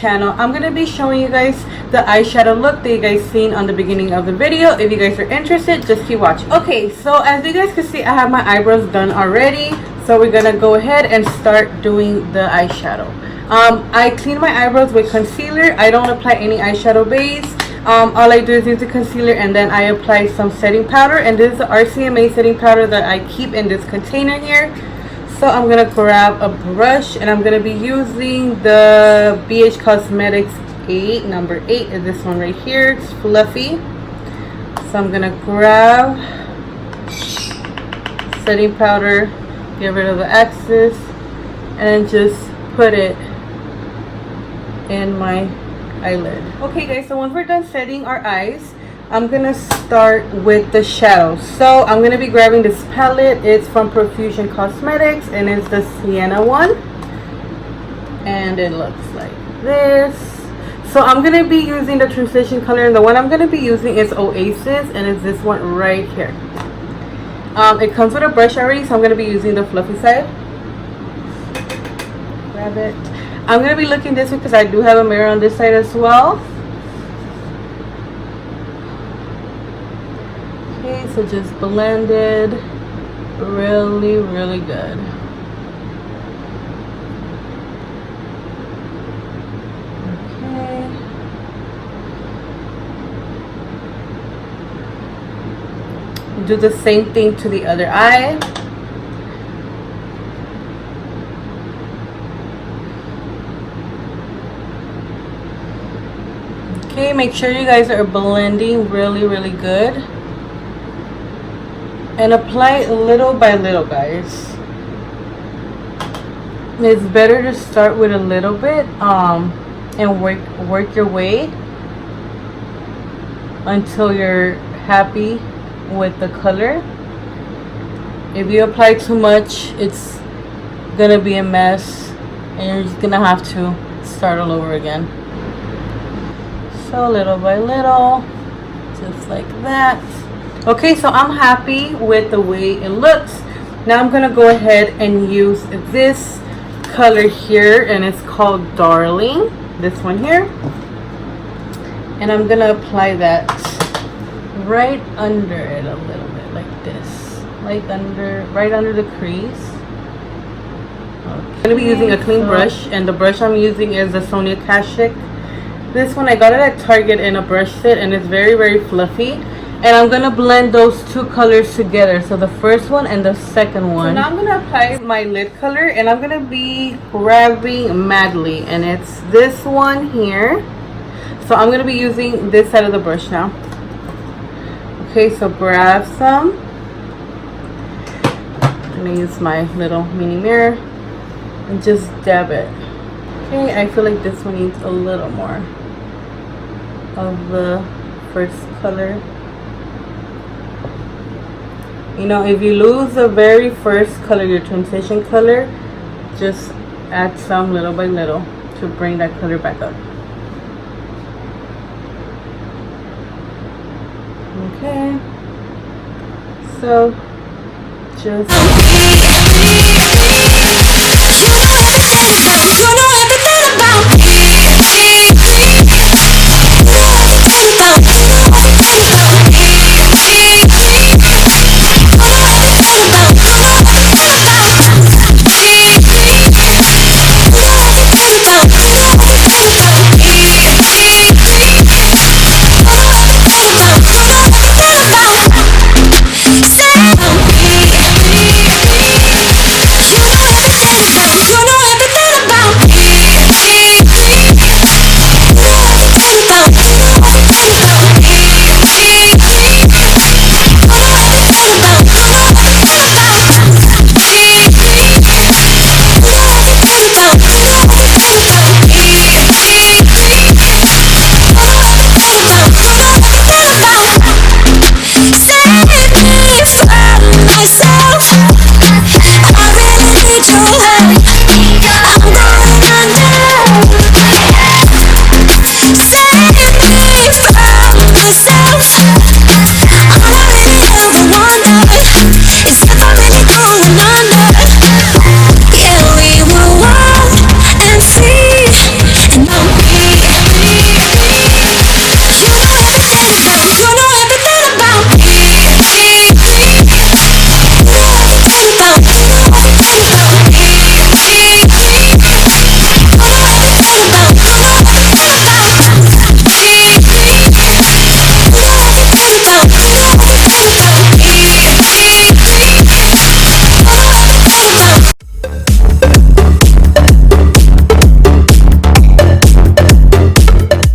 channel, I'm going to be showing you guys the eyeshadow look that you guys seen on the beginning of the video. If you guys are interested, just keep watching. Okay, so as you guys can see, I have my eyebrows done already. So we're going to go ahead and start doing the eyeshadow. I clean my eyebrows with concealer. I don't apply any eyeshadow base. All I do is use the concealer and then I apply some setting powder. And this is the RCMA setting powder that I keep in this container here. So I'm going to grab a brush and I'm going to be using the Beige Cosmetics number 8 is this one right here. It's fluffy. So I'm going to grab setting powder, get rid of the excess, and then just put it in my eyelid. Okay guys, so once we're done setting our eyes, I'm gonna start with the shadows. So I'm gonna be grabbing this palette. It's from Profusion Cosmetics and it's the Sienna one, and it looks like this. So I'm gonna be using the transition color, and the one I'm gonna be using is Oasis, and it's this one right here. It comes with a brush already, so I'm gonna be using the fluffy side. Grab it. I'm gonna be looking this way because I do have a mirror on this side as well. Okay, so just blended really, really good. Okay. Do the same thing to the other eye. Okay, make sure you guys are blending really, really good. And apply little by little, guys. It's better to start with a little bit and work your way until you're happy with the color. If you apply too much, it's gonna be a mess and you're just gonna have to start all over again. So little by little, just like that. Okay, so I'm happy with the way it looks. Now I'm gonna go ahead and use this color here, and it's called Darling, this one here, and I'm gonna apply that right under it a little bit, like this, like right under the crease. Okay. I'm gonna be using a clean brush, and the brush I'm using is the Sonia Kashuk. This one I got it at Target in a brush set, and it's very, very fluffy. And I'm going to blend those two colors together. So the first one and the second one. So now I'm going to apply my lid color. And I'm going to be grabbing Madly. And it's this one here. So I'm going to be using this side of the brush now. Okay, so grab some. I'm going to use my little mini mirror. And just dab it. Okay, I feel like this one needs a little more of the first color. You know, if you lose the very first color, your transition color, just add some little by little to bring that color back up. Okay, so just